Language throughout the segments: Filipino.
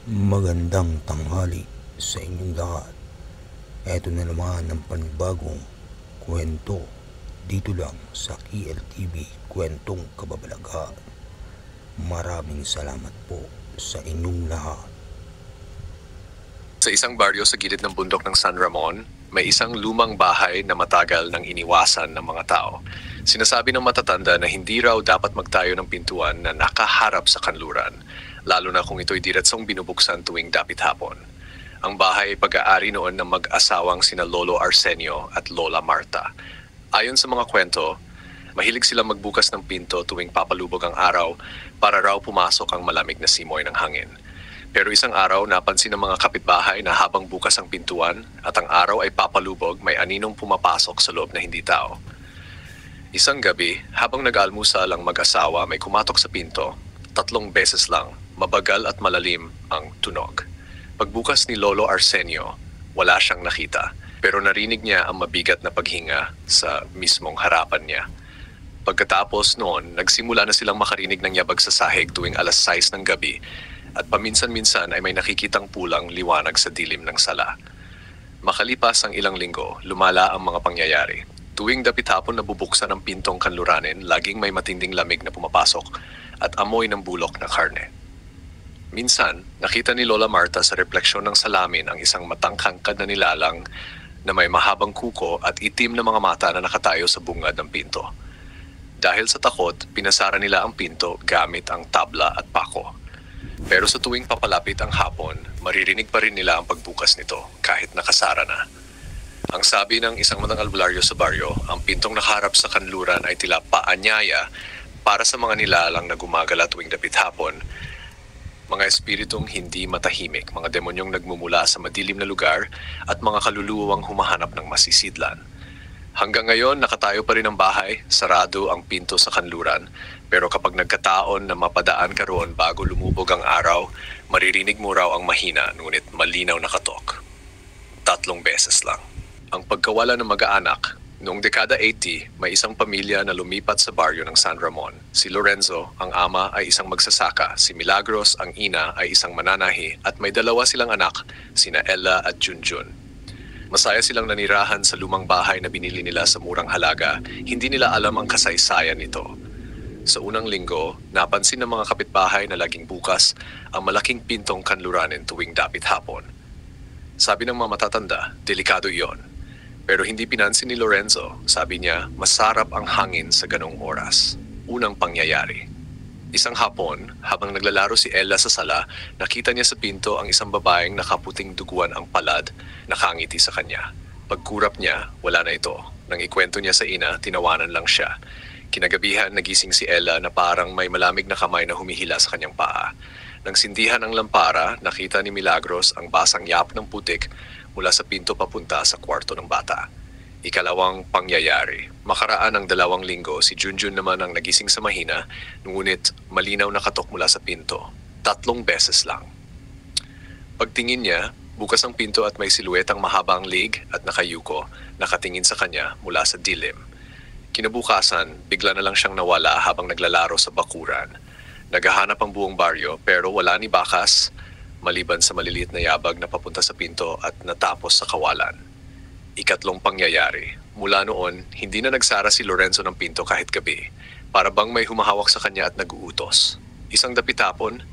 Magandang tanghali sa inyong lahat. Eto na naman ang panibagong kwento dito lang sa KLTV Kwentong Kababalaghan. Maraming salamat po sa inyong lahat. Sa isang baryo sa gilid ng bundok ng San Ramon, may isang lumang bahay na matagal nang iniwasan ng mga tao. Sinasabi ng matatanda na hindi raw dapat magtayo ng pintuan na nakaharap sa kanluran, lalo na kung ito'y diretsong binubuksan tuwing dapit hapon. Ang bahay ay pag-aari noon ng mag-asawang sina Lolo Arsenio at Lola Marta. Ayon sa mga kwento, mahilig silang magbukas ng pinto tuwing papalubog ang araw para raw pumasok ang malamig na simoy ng hangin. Pero isang araw, napansin ng mga kapitbahay na habang bukas ang pintuan at ang araw ay papalubog, may aninong pumapasok sa loob na hindi tao. Isang gabi, habang nag-almusal ang mag-asawa, may kumatok sa pinto. 3 beses lang, mabagal at malalim ang tunog. Pagbukas ni Lolo Arsenio, wala siyang nakita, pero narinig niya ang mabigat na paghinga sa mismong harapan niya. Pagkatapos noon, nagsimula na silang makarinig ng yabag sa sahig tuwing 6:00 ng gabi, at paminsan-minsan ay may nakikitang pulang liwanag sa dilim ng sala. Makalipas ang ilang linggo, lumala ang mga pangyayari. Tuwing dapit hapon na bubuksan ang pintong kanluranin, laging may matinding lamig na pumapasok at amoy ng bulok na karne. Minsan, nakita ni Lola Marta sa refleksyon ng salamin ang isang matangkangkad na nilalang na may mahabang kuko at itim na mga mata na nakatayo sa bungad ng pinto. Dahil sa takot, pinasara nila ang pinto gamit ang tabla at pako. Pero sa tuwing papalapit ang hapon, maririnig pa rin nila ang pagbukas nito kahit nakasara na. Ang sabi ng isang matang albularyo sa baryo, ang pintong nakaharap sa kanluran ay tila paanyaya para sa mga nilalang na gumagala tuwing dapit hapon. Mga espiritong hindi matahimik, mga demonyong nagmumula sa madilim na lugar at mga kaluluwang humahanap ng masisidlan. Hanggang ngayon, nakatayo pa rin ang bahay, sarado ang pinto sa kanluran, pero kapag nagkataon na mapadaan ka roon bago lumubog ang araw, maririnig mo raw ang mahina ngunit malinaw na katok. 3 beses lang. Ang pagkawala ng mag-aanak, noong dekada 80, may isang pamilya na lumipat sa baryo ng San Ramon. Si Lorenzo, ang ama, ay isang magsasaka, si Milagros, ang ina, ay isang mananahi, at may 2 silang anak, sina Ella at Junjun. Masaya silang nanirahan sa lumang bahay na binili nila sa murang halaga, hindi nila alam ang kasaysayan nito. Sa unang linggo, napansin ng mga kapitbahay na laging bukas ang malaking pintong kanluranin tuwing dapit hapon. Sabi ng mga matatanda, delikado iyon. Pero hindi pinansin ni Lorenzo, sabi niya, masarap ang hangin sa ganong oras. Unang pangyayari. Isang hapon, habang naglalaro si Ella sa sala, nakita niya sa pinto ang isang babaeng nakaputing duguan ang palad, nakangiti sa kanya. Pagkurap niya, wala na ito. Nang ikwento niya sa ina, tinawanan lang siya. Kinagabihan, nagising si Ella na parang may malamig na kamay na humihila sa kanyang paa. Nang sindihan ang lampara, nakita ni Milagros ang basang yap ng putik mula sa pinto papunta sa kwarto ng bata. Ikalawang pangyayari. Makaraan ng 2 linggo, si Junjun naman ang nagising sa mahina, ngunit malinaw na katok mula sa pinto. 3 beses lang. Pagtingin niya, bukas ang pinto at may siluetang mahabang lig at nakayuko, nakatingin sa kanya mula sa dilim. Kinabukasan, bigla na lang siyang nawala habang naglalaro sa bakuran. Naghahanap ang buong baryo pero wala ni bakas, maliban sa maliliit na yabag na papunta sa pinto at natapos sa kawalan. Ikatlong pangyayari. Mula noon, hindi na nagsara si Lorenzo ng pinto kahit gabi. Para bang may humahawak sa kanya at nag-uutos. Isang dapit-hapon,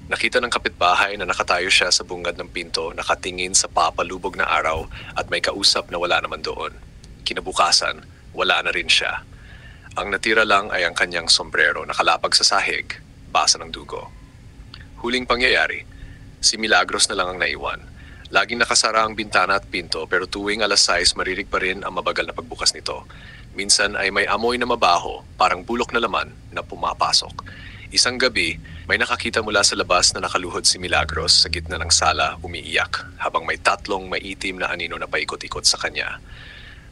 nakita ng kapitbahay na nakatayo siya sa bungad ng pinto, nakatingin sa papalubog na araw at may kausap na wala naman doon. Kinabukasan, wala na rin siya. Ang natira lang ay ang kanyang sombrero nakalapag sa sahig, basa ng dugo. Huling pangyayari, si Milagros na lang ang naiwan. Laging nakasara ang bintana at pinto pero tuwing 6:00 maririg pa rin ang mabagal na pagbukas nito. Minsan ay may amoy na mabaho, parang bulok na laman na pumapasok. Isang gabi, may nakakita mula sa labas na nakaluhod si Milagros sa gitna ng sala umiiyak habang may 3 maitim na anino na paikot-ikot sa kanya.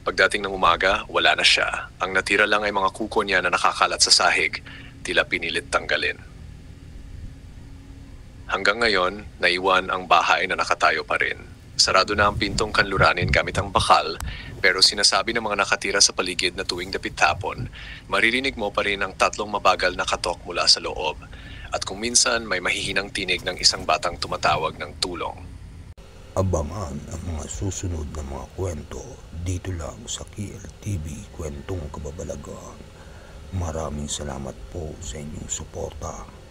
Pagdating ng umaga, wala na siya. Ang natira lang ay mga kuko niya na nakakalat sa sahig, tila pinilit tanggalin. Hanggang ngayon, naiwan ang bahay na nakatayo pa rin. Sarado na ang pintong kanluranin gamit ang bakal, pero sinasabi ng mga nakatira sa paligid na tuwing dapit hapon, maririnig mo pa rin ang 3 mabagal na katok mula sa loob. at kung minsan may mahihinang tinig ng isang batang tumatawag ng tulong. Abangan ang mga susunod na mga kwento dito lang sa KLTV Kwentong Kababalaghan. Maraming salamat po sa inyong suporta.